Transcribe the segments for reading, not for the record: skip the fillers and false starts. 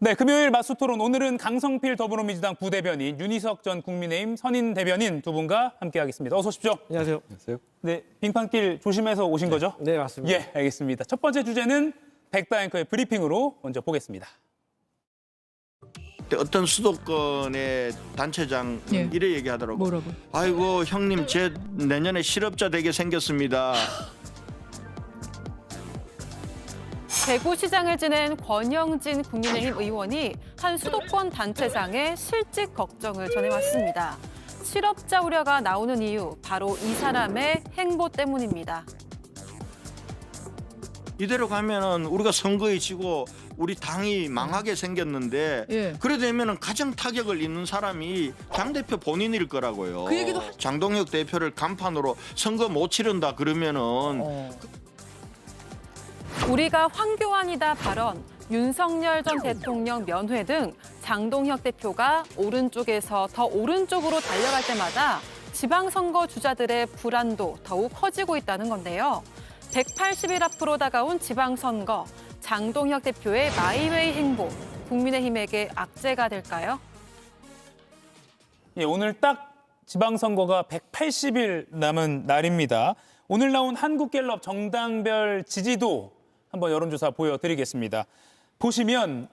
네, 금요일 맞수토론 오늘은 강성필 더불어민주당 부대변인, 윤희석 전 국민의힘 선임 대변인 두 분과 함께하겠습니다. 어서 오십시오. 안녕하세요. 안녕하세요. 네, 빙판길 조심해서 오신 거죠? 네, 맞습니다. 예, 알겠습니다. 첫 번째 주제는 백다 앵커의 브리핑으로 먼저 보겠습니다. 어떤 수도권의 단체장 예. 이래 얘기하더라고. 뭐라고? 아이고 형님 제 내년에 실업자 되게 생겼습니다. 대구시장을 지낸 권영진 국민의힘 의원이 한 수도권 단체장의 실직 걱정을 전해왔습니다. 실업자 우려가 나오는 이유, 바로 이 사람의 행보 때문입니다. 이대로 가면은 우리가 선거에 지고 우리 당이 망하게 생겼는데 예. 그래 되면은 가장 타격을 입는 사람이 장 대표 본인일 거라고요. 그 얘기도 장동혁 대표를 간판으로 선거 못 치른다 그러면은 우리가 황교안이다 발언, 윤석열 전 대통령 면회 등 장동혁 대표가 오른쪽에서 더 오른쪽으로 달려갈 때마다 지방선거 주자들의 불안도 더욱 커지고 있다는 건데요. 180일 앞으로 다가온 지방선거, 장동혁 대표의 마이웨이 행보, 국민의힘에게 악재가 될까요? 예, 오늘 딱 지방선거가 180일 남은 날입니다. 오늘 나온 한국갤럽 정당별 지지도 한번 여론조사 보여드리겠습니다. 보시면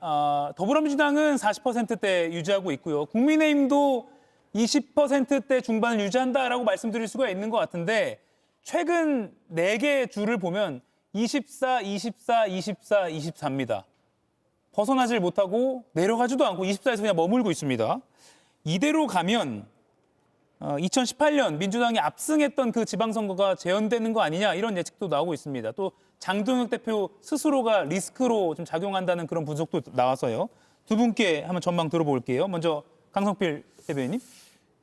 더불어민주당은 40%대 유지하고 있고요. 국민의힘도 20%대 중반을 유지한다라고 말씀드릴 수가 있는 것 같은데 최근 4개 주를 보면 24, 24, 24, 24입니다. 벗어나질 못하고 내려가지도 않고 24에서 그냥 머물고 있습니다. 이대로 가면 2018년 민주당이 압승했던 그 지방선거가 재현되는 거 아니냐 이런 예측도 나오고 있습니다. 또 장동혁 대표 스스로가 리스크로 좀 작용한다는 그런 분석도 나와서요. 두 분께 한번 전망 들어볼게요. 먼저 강성필 대변인님.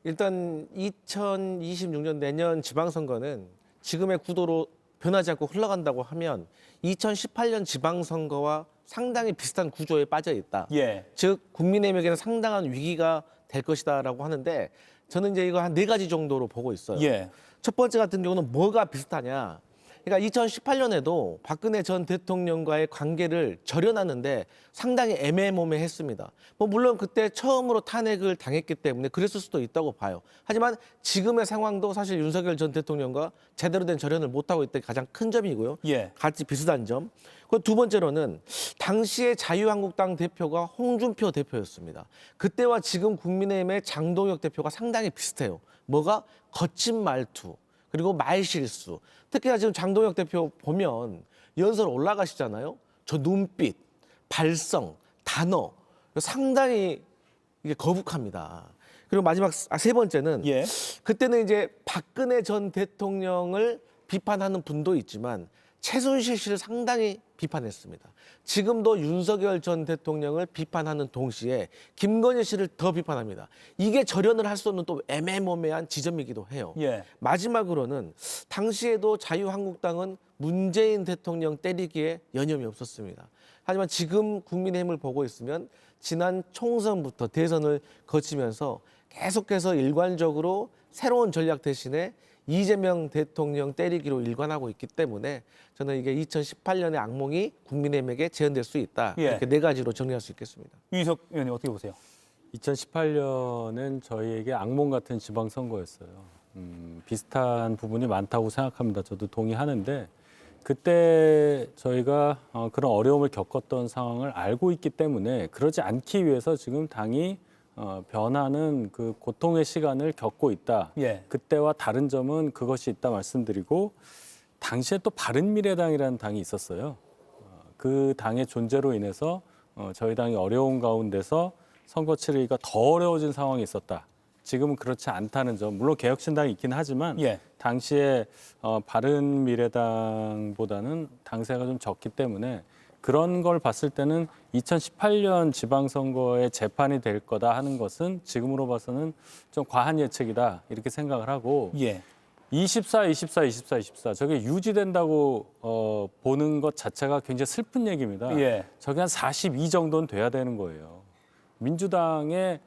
일단 2026년 내년 지방선거는 지금의 구도로 변하지 않고 흘러간다고 하면 2018년 지방선거와 상당히 비슷한 구조에 빠져 있다. 예. 즉 국민의힘에게는 상당한 위기가 될 것이다라고 하는데 저는 이제 이거 한 4가지 정도로 보고 있어요. 예. 첫 번째 같은 경우는 뭐가 비슷하냐? 그러니까 2018년에도 박근혜 전 대통령과의 관계를 절연하는데 상당히 애매모매했습니다. 뭐 물론 그때 처음으로 탄핵을 당했기 때문에 그랬을 수도 있다고 봐요. 하지만 지금의 상황도 사실 윤석열 전 대통령과 제대로 된 절연을 못하고 있던 게 가장 큰 점이고요. 예. 같이 비슷한 점. 그리고 두 번째로는 당시에 자유한국당 대표가 홍준표 대표였습니다. 그때와 지금 국민의힘의 장동혁 대표가 상당히 비슷해요. 뭐가? 거친 말투. 그리고 말실수. 특히나 지금 장동혁 대표 보면 연설 올라가시잖아요. 저 눈빛, 발성, 단어 상당히 이게 거북합니다. 그리고 마지막 3번째는 예. 그때는 이제 박근혜 전 대통령을 비판하는 분도 있지만 최순실 씨를 상당히 비판했습니다. 지금도 윤석열 전 대통령을 비판하는 동시에 김건희 씨를 더 비판합니다. 이게 절연을 할 수 없는 또 애매모매한 지점이기도 해요. 예. 마지막으로는 당시에도 자유한국당은 문재인 대통령 때리기에 여념이 없었습니다. 하지만 지금 국민의힘을 보고 있으면 지난 총선부터 대선을 거치면서 계속해서 일관적으로 새로운 전략 대신에 이재명 대통령 때리기로 일관하고 있기 때문에 저는 이게 2018년의 악몽이 국민의힘에게 재현될 수 있다. 예. 이렇게 4가지로 정리할 수 있겠습니다. 윤희석 의원님 어떻게 보세요? 2018년은 저희에게 악몽 같은 지방선거였어요. 비슷한 부분이 많다고 생각합니다. 저도 동의하는데 그때 저희가 그런 어려움을 겪었던 상황을 알고 있기 때문에 그러지 않기 위해서 지금 당이 변하는 그 고통의 시간을 겪고 있다. 예. 그때와 다른 점은 그것이 있다 말씀드리고 당시에 또 바른미래당이라는 당이 있었어요. 그 당의 존재로 인해서 저희 당이 어려운 가운데서 선거 치르기가 더 어려워진 상황이 있었다. 지금은 그렇지 않다는 점. 물론 개혁신당이 있긴 하지만 예. 당시에 바른미래당보다는 당세가 좀 적기 때문에 그런 걸 봤을 때는 2018년 지방선거의 재판이 될 거다 하는 것은 지금으로 봐서는 좀 과한 예측이다 이렇게 생각을 하고 예. 24, 24, 24, 24 저게 유지된다고 보는 것 자체가 굉장히 슬픈 얘기입니다. 예. 저게 한 42 정도는 돼야 되는 거예요. 민주당의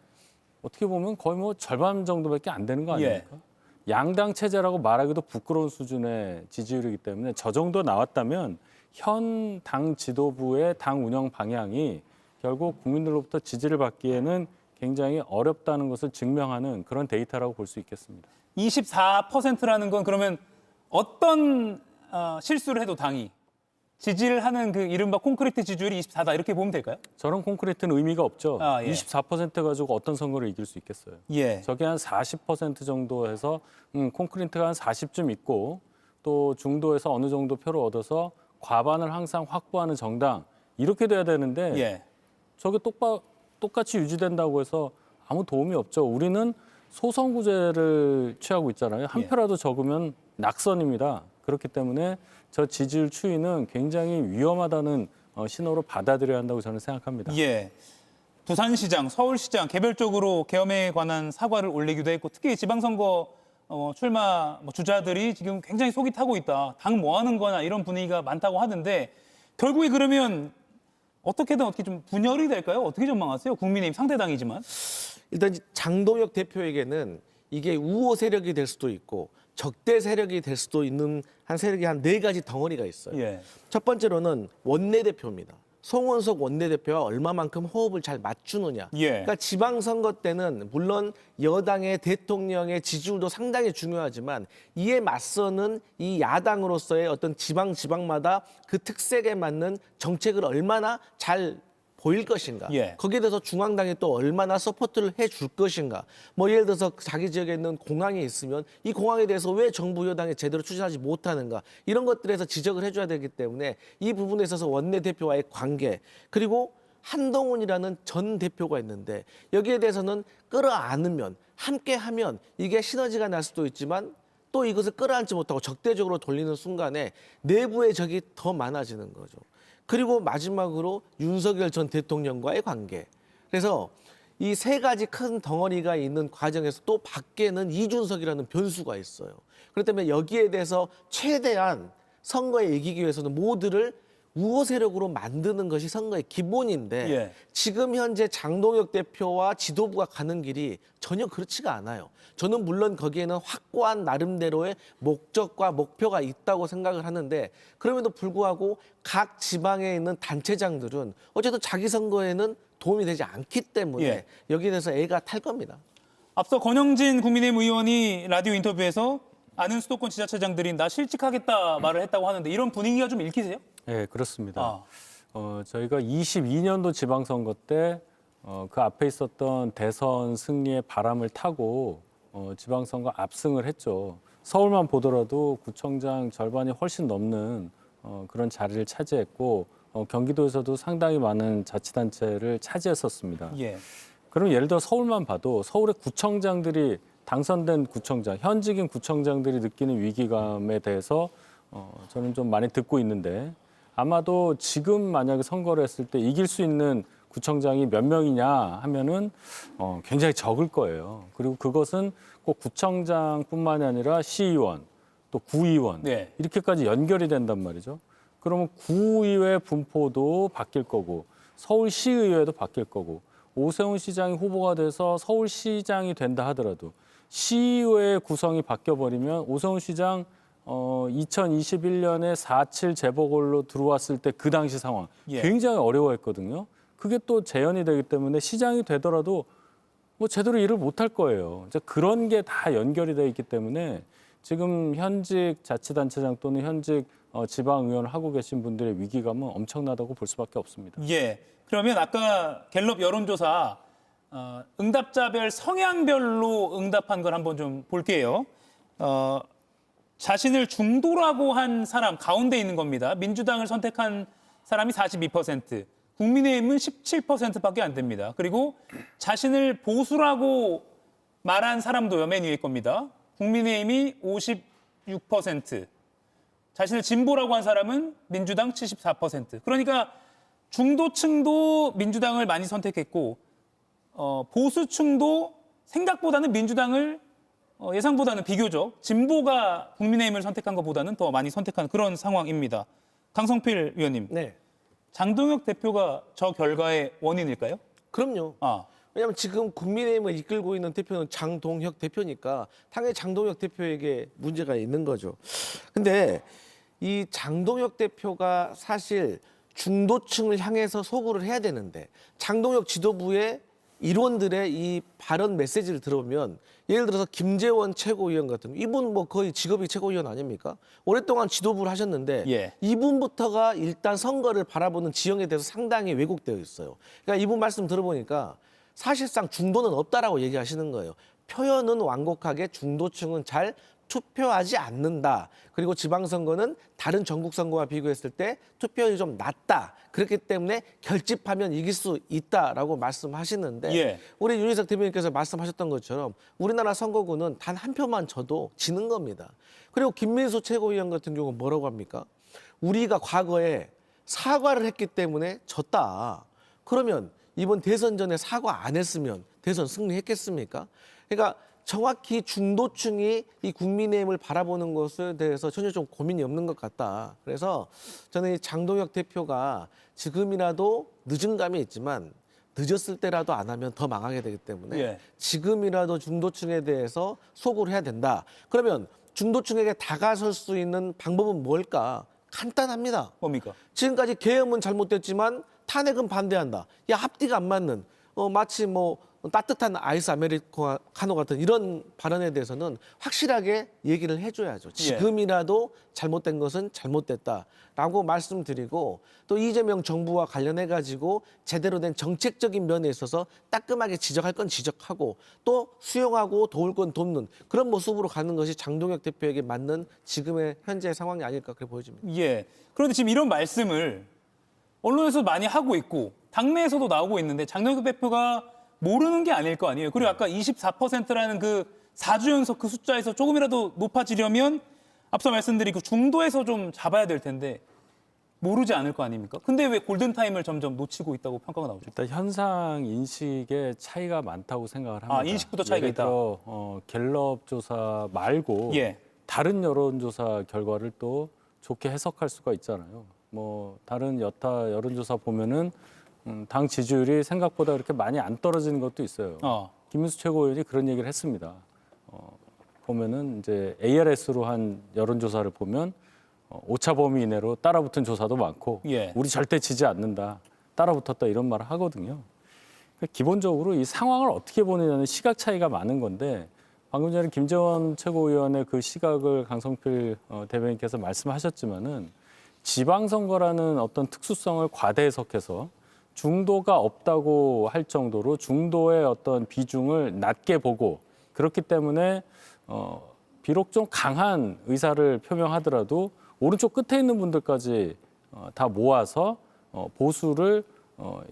어떻게 보면 거의 뭐 절반 정도밖에 안 되는 거 아닙니까? 양당 체제라고 말하기도 부끄러운 수준의 지지율이기 때문에 저 정도 나왔다면 현 당 지도부의 당 운영 방향이 결국 국민들로부터 지지를 받기에는 굉장히 어렵다는 것을 증명하는 그런 데이터라고 볼 수 있겠습니다. 24%라는 건 그러면 어떤 실수를 해도 당이 지지를 하는 그 이른바 콘크리트 지지율이 24다 이렇게 보면 될까요? 저런 콘크리트는 의미가 없죠. 아, 예. 24% 가지고 어떤 선거를 이길 수 있겠어요. 예. 저게 한 40% 정도 해서 콘크리트가 한 40쯤 있고 또 중도에서 어느 정도 표를 얻어서 과반을 항상 확보하는 정당 이렇게 돼야 되는데 예. 저게 똑같이 유지된다고 해서 아무 도움이 없죠. 우리는 소선구제를 취하고 있잖아요. 한 예. 표라도 적으면 낙선입니다. 그렇기 때문에 저 지지율 추이는 굉장히 위험하다는 신호로 받아들여야 한다고 저는 생각합니다. 예. 부산시장, 서울시장 개별적으로 계엄에 관한 사과를 올리기도 했고 특히 지방선거 출마 주자들이 지금 굉장히 속이 타고 있다. 당 뭐 하는 거냐 이런 분위기가 많다고 하는데 결국에 그러면 어떻게든 어떻게 좀 분열이 될까요? 어떻게 전망하세요? 국민의힘 상대당이지만. 일단 장동혁 대표에게는 이게 우호 세력이 될 수도 있고 적대 세력이 될 수도 있는 한 세력이 한 4가지 덩어리가 있어요. 예. 첫 번째로는 원내대표입니다. 송원석 원내대표와 얼마만큼 호흡을 잘 맞추느냐. 예. 그러니까 지방선거 때는 물론 여당의 대통령의 지지율도 상당히 중요하지만 이에 맞서는 이 야당으로서의 어떤 지방마다 그 특색에 맞는 정책을 얼마나 잘 보일 것인가. 예. 거기에 대해서 중앙당이 또 얼마나 서포트를 해줄 것인가. 뭐 예를 들어서 자기 지역에 있는 공항이 있으면 이 공항에 대해서 왜 정부 여당이 제대로 추진하지 못하는가. 이런 것들에서 지적을 해줘야 되기 때문에 이 부분에 있어서 원내대표와의 관계 그리고 한동훈이라는 전 대표가 있는데 여기에 대해서는 끌어안으면 함께하면 이게 시너지가 날 수도 있지만 또 이것을 끌어안지 못하고 적대적으로 돌리는 순간에 내부의 적이 더 많아지는 거죠. 그리고 마지막으로 윤석열 전 대통령과의 관계. 그래서 이 3가지 큰 덩어리가 있는 과정에서 또 밖에는 이준석이라는 변수가 있어요. 그렇기 때문에 여기에 대해서 최대한 선거에 이기기 위해서는 모두를 우호 세력으로 만드는 것이 선거의 기본인데 예. 지금 현재 장동혁 대표와 지도부가 가는 길이 전혀 그렇지가 않아요. 저는 물론 거기에는 확고한 나름대로의 목적과 목표가 있다고 생각을 하는데 그럼에도 불구하고 각 지방에 있는 단체장들은 어쨌든 자기 선거에는 도움이 되지 않기 때문에 예. 여기에 대해서 애가 탈 겁니다. 앞서 권영진 국민의힘 의원이 라디오 인터뷰에서 아는 수도권 지자체장들이 나 실직하겠다 말을 했다고 하는데 이런 분위기가 좀 읽히세요? 네, 그렇습니다. 아. 저희가 22년도 지방선거 때 그 앞에 있었던 대선 승리의 바람을 타고 지방선거 압승을 했죠. 서울만 보더라도 구청장 절반이 훨씬 넘는 그런 자리를 차지했고 경기도에서도 상당히 많은 자치단체를 차지했었습니다. 예. 그럼 예를 들어 서울만 봐도 서울의 구청장들이 당선된 구청장, 현직인 구청장들이 느끼는 위기감에 대해서 저는 좀 많이 듣고 있는데 아마도 지금 만약에 선거를 했을 때 이길 수 있는 구청장이 몇 명이냐 하면은 굉장히 적을 거예요. 그리고 그것은 꼭 구청장뿐만이 아니라 시의원, 또 구의원 네. 이렇게까지 연결이 된단 말이죠. 그러면 구의회 분포도 바뀔 거고 서울시의회도 바뀔 거고 오세훈 시장이 후보가 돼서 서울시장이 된다 하더라도 시의회 구성이 바뀌어버리면 오세훈 시장 2021년에 4.7 재보궐로 들어왔을 때 그 당시 상황 예. 굉장히 어려워했거든요. 그게 또 재현이 되기 때문에 시장이 되더라도 뭐 제대로 일을 못할 거예요. 이제 그런 게 다 연결이 돼 있기 때문에 지금 현직 자치단체장 또는 현직 지방의원을 하고 계신 분들의 위기감은 엄청나다고 볼 수밖에 없습니다. 예. 그러면 아까 갤럽 여론조사 응답자별 성향별로 응답한 걸 한번 좀 볼게요. 자신을 중도라고 한 사람 가운데 있는 겁니다. 민주당을 선택한 사람이 42%, 국민의힘은 17%밖에 안 됩니다. 그리고 자신을 보수라고 말한 사람도요, 맨 위에 겁니다. 국민의힘이 56%, 자신을 진보라고 한 사람은 민주당 74%. 그러니까 중도층도 민주당을 많이 선택했고 보수층도 생각보다는 민주당을 예상보다는 비교적 진보가 국민의힘을 선택한 것보다는 더 많이 선택한 그런 상황입니다. 강성필 위원님, 네, 장동혁 대표가 저 결과의 원인일까요? 그럼요. 왜냐하면 지금 국민의힘을 이끌고 있는 대표는 장동혁 대표니까 당연히 장동혁 대표에게 문제가 있는 거죠. 근데 이 장동혁 대표가 사실 중도층을 향해서 소구를 해야 되는데 장동혁 지도부의 일원들의 이 발언 메시지를 들어보면 예를 들어서 김재원 최고위원 같은 이분 뭐 거의 직업이 최고위원 아닙니까? 오랫동안 지도부를 하셨는데 예. 이분부터가 일단 선거를 바라보는 지형에 대해서 상당히 왜곡되어 있어요. 그러니까 이분 말씀 들어보니까 사실상 중도는 없다라고 얘기하시는 거예요. 표현은 완곡하게 중도층은 잘 투표하지 않는다. 그리고 지방선거는 다른 전국 선거와 비교했을 때 투표율이 좀 낮다. 그렇기 때문에 결집하면 이길 수 있다라고 말씀하시는데 예. 우리 윤희석 대변인께서 말씀하셨던 것처럼 우리나라 선거구는 단 한 표만 져도 지는 겁니다. 그리고 김민수 최고위원 같은 경우는 뭐라고 합니까? 우리가 과거에 사과를 했기 때문에 졌다. 그러면 이번 대선 전에 사과 안 했으면 대선 승리했겠습니까? 그러니까 정확히 중도층이 이 국민의힘을 바라보는 것에 대해서 전혀 좀 고민이 없는 것 같다. 그래서 저는 이 장동혁 대표가 지금이라도 늦은 감이 있지만 늦었을 때라도 안 하면 더 망하게 되기 때문에 예. 지금이라도 중도층에 대해서 소구를 해야 된다. 그러면 중도층에게 다가설 수 있는 방법은 뭘까? 간단합니다. 뭡니까? 지금까지 계엄은 잘못됐지만 탄핵은 반대한다. 야, 앞뒤가 안 맞는 마치 뭐 따뜻한 아이스 아메리카노 같은 이런 발언에 대해서는 확실하게 얘기를 해줘야죠. 지금이라도 잘못된 것은 잘못됐다라고 말씀드리고 또 이재명 정부와 관련해가지고 제대로 된 정책적인 면에 있어서 따끔하게 지적할 건 지적하고 또 수용하고 도울 건 돕는 그런 모습으로 가는 것이 장동혁 대표에게 맞는 지금의 현재 상황이 아닐까 그렇게 보여집니다. 예. 그런데 지금 이런 말씀을 언론에서 많이 하고 있고 당내에서도 나오고 있는데 장동혁 대표가 모르는 게 아닐 거 아니에요. 그리고 아까 24%라는 그 4주 연속 그 숫자에서 조금이라도 높아지려면 앞서 말씀드린 그 중도에서 좀 잡아야 될 텐데 모르지 않을 거 아닙니까? 근데 왜 골든타임을 점점 놓치고 있다고 평가가 나오죠? 일단 현상 인식에 차이가 많다고 생각을 합니다. 아, 인식부터 차이가 예를 들어, 갤럽 조사 말고 예. 다른 여론조사 결과를 또 좋게 해석할 수가 있잖아요. 뭐 다른 여타 여론조사 보면은 당 지지율이 생각보다 그렇게 많이 안 떨어지는 것도 있어요. 김민수 최고위원이 그런 얘기를 했습니다. 보면은 이제 ARS로 한 여론조사를 보면 오차 범위 이내로 따라붙은 조사도 많고 예. 우리 절대 지지 않는다. 따라붙었다 이런 말을 하거든요. 그러니까 기본적으로 이 상황을 어떻게 보느냐는 시각 차이가 많은 건데 방금 전에 김재원 최고위원의 그 시각을 강성필 대변인께서 말씀하셨지만은 지방선거라는 어떤 특수성을 과대 해석해서 중도가 없다고 할 정도로 중도의 어떤 비중을 낮게 보고 그렇기 때문에 비록 좀 강한 의사를 표명하더라도 오른쪽 끝에 있는 분들까지 다 모아서 보수를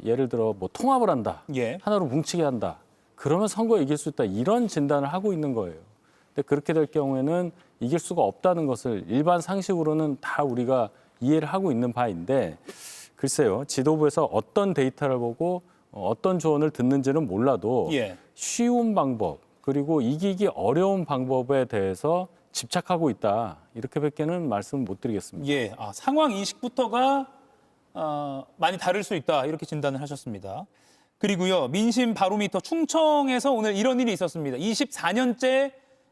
예를 들어 뭐 통합을 한다, 예. 하나로 뭉치게 한다. 그러면 선거에 이길 수 있다. 이런 진단을 하고 있는 거예요. 근데 그렇게 될 경우에는 이길 수가 없다는 것을 일반 상식으로는 다 우리가 이해를 하고 있는 바인데 글쎄요. 지도부에서 어떤 데이터를 보고 어떤 조언을 듣는지는 몰라도 예. 쉬운 방법 그리고 이기기 어려운 방법에 대해서 집착하고 있다. 이렇게밖에는 말씀을 못 드리겠습니다. 예. 상황 인식부터가 많이 다를 수 있다. 이렇게 진단을 하셨습니다. 그리고요. 민심 바로미터 충청에서 오늘 이런 일이 있었습니다. 24년째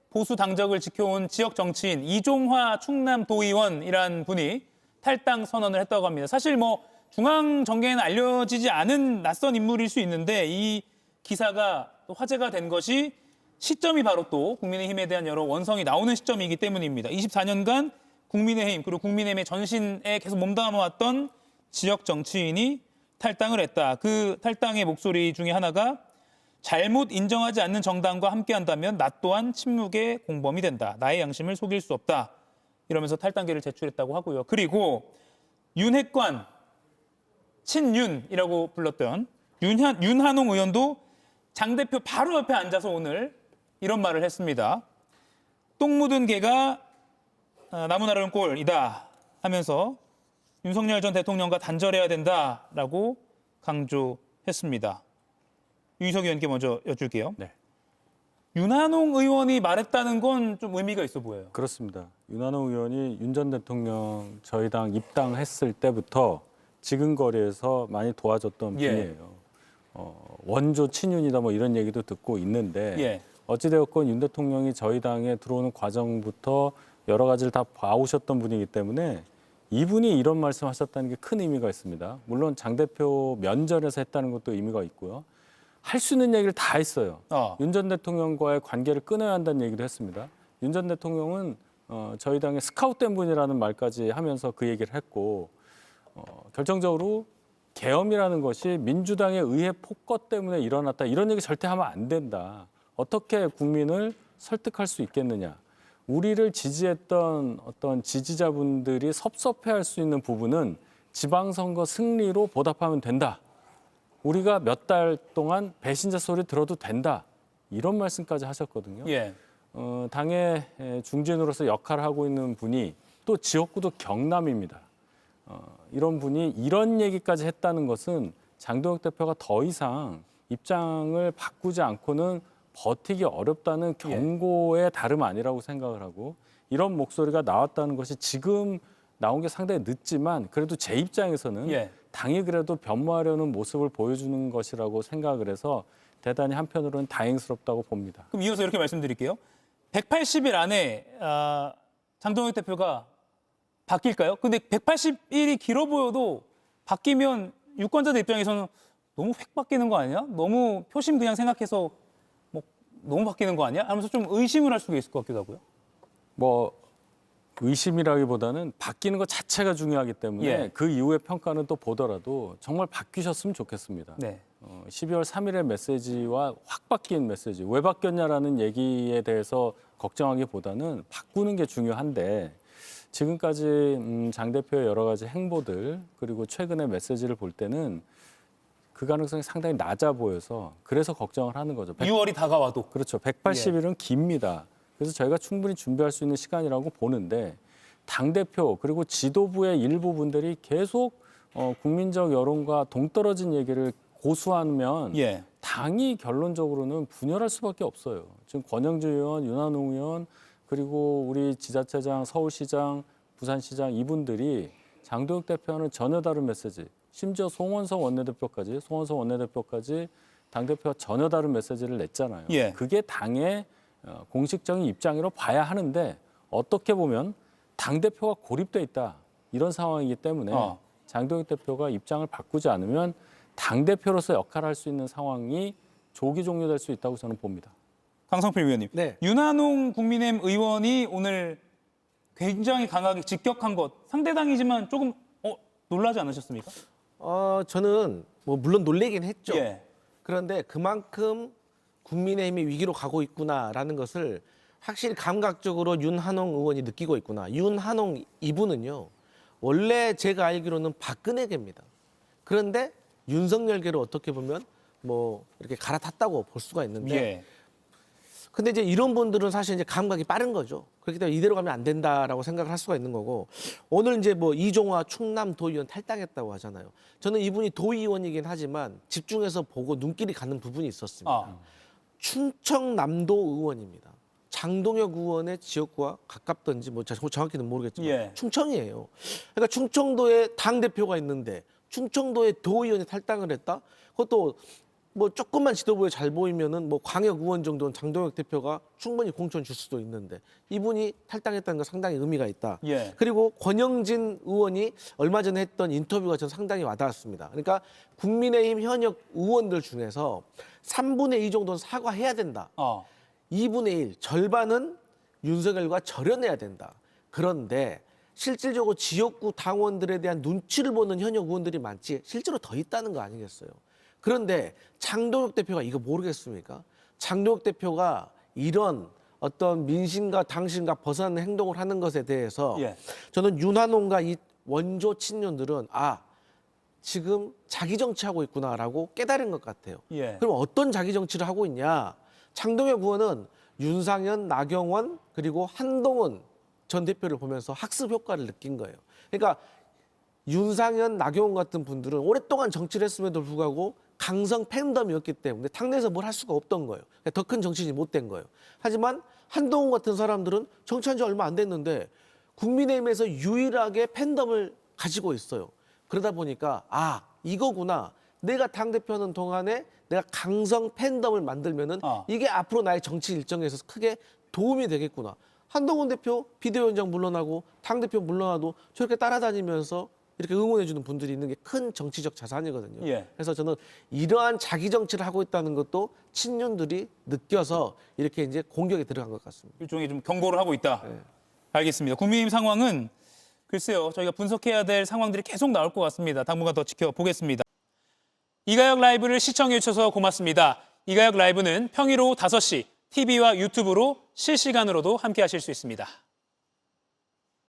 보수 당적을 지켜온 지역 정치인 이종화 충남도의원이란 분이 탈당 선언을 했다고 합니다. 사실 뭐 중앙 정계에는 알려지지 않은 낯선 인물일 수 있는데 이 기사가 또 화제가 된 것이 시점이 바로 또 국민의힘에 대한 여러 원성이 나오는 시점이기 때문입니다. 24년간 국민의힘 그리고 국민의힘의 전신에 계속 몸담아왔던 지역 정치인이 탈당을 했다. 그 탈당의 목소리 중에 하나가 잘못 인정하지 않는 정당과 함께한다면 나 또한 침묵의 공범이 된다. 나의 양심을 속일 수 없다. 이러면서 탈당계를 제출했다고 하고요. 그리고 윤핵관, 친윤이라고 불렀던 윤한홍 의원도 장 대표 바로 옆에 앉아서 오늘 이런 말을 했습니다. 똥 묻은 개가 나무 나르는 꼴이다 하면서 윤석열 전 대통령과 단절해야 된다라고 강조했습니다. 유희석 의원께 먼저 여쭐게요. 네. 윤한홍 의원이 말했다는 건 좀 의미가 있어 보여요. 그렇습니다. 윤한홍 의원이 윤 전 대통령 저희 당 입당했을 때부터 지근거리에서 많이 도와줬던 예. 분이에요. 원조 친윤이다 뭐 이런 얘기도 듣고 있는데 예. 어찌되었건 윤 대통령이 저희 당에 들어오는 과정부터 여러 가지를 다 봐오셨던 분이기 때문에 이분이 이런 말씀하셨다는 게 큰 의미가 있습니다. 물론 장 대표 면전에서 했다는 것도 의미가 있고요. 할 수 있는 얘기를 다 했어요. 윤 전 대통령과의 관계를 끊어야 한다는 얘기도 했습니다. 윤 전 대통령은 저희 당의 스카웃된 분이라는 말까지 하면서 그 얘기를 했고 결정적으로 계엄이라는 것이 민주당의 의회 폭거 때문에 일어났다. 이런 얘기 절대 하면 안 된다. 어떻게 국민을 설득할 수 있겠느냐. 우리를 지지했던 어떤 지지자분들이 섭섭해할 수 있는 부분은 지방선거 승리로 보답하면 된다. 우리가 몇 달 동안 배신자 소리 들어도 된다. 이런 말씀까지 하셨거든요. 예. 당의 중진으로서 역할을 하고 있는 분이 또 지역구도 경남입니다. 이런 분이 이런 얘기까지 했다는 것은 장동혁 대표가 더 이상 입장을 바꾸지 않고는 버티기 어렵다는 경고의 다름 아니라고 생각을 하고 이런 목소리가 나왔다는 것이 지금 나온 게 상당히 늦지만 그래도 제 입장에서는 예. 당이 그래도 변모하려는 모습을 보여주는 것이라고 생각을 해서 대단히 한편으로는 다행스럽다고 봅니다. 그럼 이어서 이렇게 말씀드릴게요. 180일 안에 장동혁 대표가 바뀔까요? 근데 180일이 길어 보여도 바뀌면 유권자들 입장에서는 너무 획 바뀌는 거 아니야? 너무 표심 그냥 생각해서 뭐 너무 바뀌는 거 아니야? 하면서 좀 의심을 할 수가 있을 것 같기도 하고요. 뭐 의심이라기보다는 바뀌는 것 자체가 중요하기 때문에 예. 그 이후의 평가는 또 보더라도 정말 바뀌셨으면 좋겠습니다. 네. 12월 3일의 메시지와 확 바뀐 메시지, 왜 바뀌었냐라는 얘기에 대해서 걱정하기보다는 바꾸는 게 중요한데 지금까지 장 대표의 여러 가지 행보들 그리고 최근의 메시지를 볼 때는 그 가능성이 상당히 낮아 보여서 그래서 걱정을 하는 거죠. 6월이 다가와도. 그렇죠. 180일은 깁니다. 그래서 저희가 충분히 준비할 수 있는 시간이라고 보는데 당대표 그리고 지도부의 일부 분들이 계속 국민적 여론과 동떨어진 얘기를 고수하면 예. 당이 결론적으로는 분열할 수밖에 없어요. 지금 권영주 의원, 윤한홍 의원 그리고 우리 지자체장, 서울시장, 부산시장 이분들이 장동혁 대표와는 전혀 다른 메시지 심지어 송원석 원내대표까지 당대표와 전혀 다른 메시지를 냈잖아요. 예. 그게 당의 공식적인 입장으로 봐야 하는데 어떻게 보면 당대표가 고립돼 있다. 이런 상황이기 때문에 장동혁 대표가 입장을 바꾸지 않으면 당대표로서 역할을 할 수 있는 상황이 조기 종료될 수 있다고 저는 봅니다. 강성필 위원님. 네. 윤한홍 국민의힘 의원이 오늘 굉장히 강하게 직격한 것 상대당이지만 조금 놀라지 않으셨습니까? 저는 뭐 물론 놀래긴 했죠. 예. 그런데 그만큼 국민의힘이 위기로 가고 있구나라는 것을 확실히 감각적으로 윤한홍 의원이 느끼고 있구나. 윤한홍 이분은요. 원래 제가 알기로는 박근혜계입니다. 그런데 윤석열계로 어떻게 보면 뭐 이렇게 갈아탔다고 볼 수가 있는데 예. 근데 이제 이런 분들은 사실 이제 감각이 빠른 거죠. 그렇기 때문에 이대로 가면 안 된다라고 생각을 할 수가 있는 거고 오늘 이제 뭐 이종화 충남 도의원 탈당했다고 하잖아요. 저는 이분이 도의원이긴 하지만 집중해서 보고 눈길이 가는 부분이 있었습니다. 충청남도 의원입니다. 장동혁 의원의 지역구와 가깝던지 뭐 정확히는 모르겠지만 예. 충청이에요. 그러니까 충청도에 당 대표가 있는데 충청도에 도의원이 탈당을 했다. 그것도 뭐 조금만 지도부에 잘 보이면은 뭐 광역 의원 정도는 장동혁 대표가 충분히 공천 줄 수도 있는데 이분이 탈당했다는 건 상당히 의미가 있다. 예. 그리고 권영진 의원이 얼마 전에 했던 인터뷰가 저는 상당히 와닿았습니다. 그러니까 국민의힘 현역 의원들 중에서 3분의 2 정도는 사과해야 된다. 2분의 1, 절반은 윤석열과 절연해야 된다. 그런데 실질적으로 지역구 당원들에 대한 눈치를 보는 현역 의원들이 많지 실제로 더 있다는 거 아니겠어요? 그런데 장동혁 대표가 이거 모르겠습니까? 장동혁 대표가 이런 어떤 민심과 당신과 벗어나는 행동을 하는 것에 대해서 예. 저는 윤한홍과 이 원조 친윤들은 지금 자기 정치하고 있구나라고 깨달은 것 같아요. 예. 그럼 어떤 자기 정치를 하고 있냐? 장동혁 의원은 윤상현, 나경원 그리고 한동훈 전 대표를 보면서 학습 효과를 느낀 거예요. 그러니까 윤상현, 나경원 같은 분들은 오랫동안 정치를 했음에도 불구하고 강성 팬덤이었기 때문에 당내에서 뭘 할 수가 없던 거예요. 더 큰 정치인이 못 된 거예요. 하지만 한동훈 같은 사람들은 정치한 지 얼마 안 됐는데 국민의힘에서 유일하게 팬덤을 가지고 있어요. 그러다 보니까 이거구나. 내가 당대표하는 동안에 내가 강성 팬덤을 만들면은 이게 앞으로 나의 정치 일정에서 크게 도움이 되겠구나. 한동훈 대표 비대위원장 물러나고 당대표 물러나도 저렇게 따라다니면서 이렇게 응원해주는 분들이 있는 게 큰 정치적 자산이거든요. 예. 그래서 저는 이러한 자기 정치를 하고 있다는 것도 친윤들이 느껴서 이렇게 이제 공격에 들어간 것 같습니다. 일종의 좀 경고를 하고 있다. 네. 알겠습니다. 국민의힘 상황은 글쎄요, 저희가 분석해야 될 상황들이 계속 나올 것 같습니다. 당분간 더 지켜보겠습니다. 이가혁 라이브를 시청해 주셔서 고맙습니다. 이가혁 라이브는 평일 오후 5시 TV와 유튜브로 실시간으로도 함께 하실 수 있습니다.